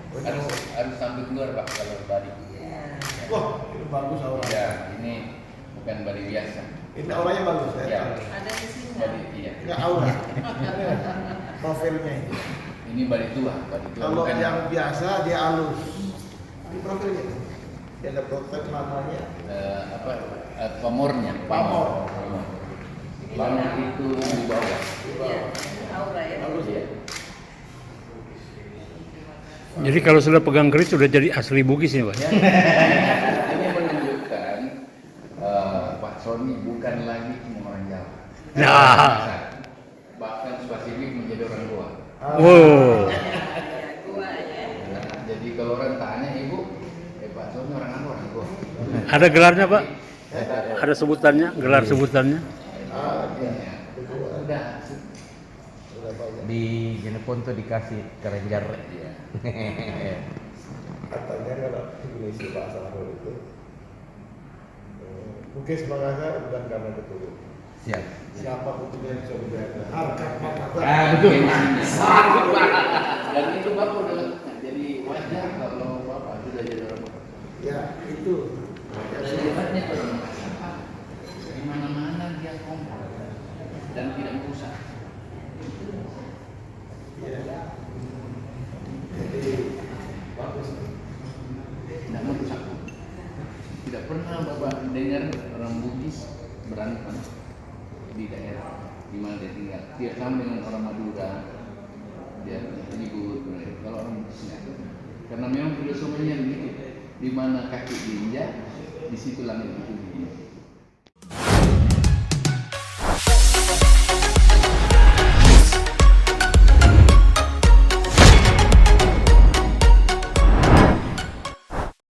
Harus sampai keluar Pak kalau bari. Wah, itu bagus auranya. Ya, ini bukan bari biasa. Ini auranya bagus ya. Ya. Ada di sini. Bari iya. Enggak aura. Profilnya ini. Ini bari tua. Kalau bukan yang biasa dia halus. Ini profilnya. Dia ada profil namanya. pamornya. Pamor. Pamor itu di bawah. Iya, aura ya. Bagus ya. Jadi kalau sudah pegang keris sudah jadi asli Bugis ya, Pak? Ya, ini menunjukkan Pak Sony bukan lagi cuma orang Jawa. Nah. Bahkan spesifik menjadi orang Goa. Wow. Gua ya. Nah, jadi kalau orang tanya ibu, Pak Sony orang apa? Orang Goa. Ada gelarnya, Pak? Ada sebutannya, gelar sebutannya? Iya. Udah. Udah banyak. Di Jeneponto dikasih kelenjar. Iya. Katanya kalau Indonesia bahasa Arab itu Bugis Makassar bukan karena keturunan. Siap. Siapa pun yang bisa berada harkat martabat. Betul. Dan itu Bapak udah jadi wajar kalau Bapak sudah jadi orang Bapak. Ya itu. Dan hebatnya orang Makassar Pak, di mana-mana dia kompak dan tidak merusak. Ya. Jadi bagus. Tidak merusak. Tidak pernah Bapak dengar orang Bugis berantem di daerah di mana dia tinggal. Tidak sama dengan orang Madura, dia ribut. Kalau orang Bugis tidak. Karena memang filosofinya begitu. Di mana kaki diinjak, di situ langit ditunjuk.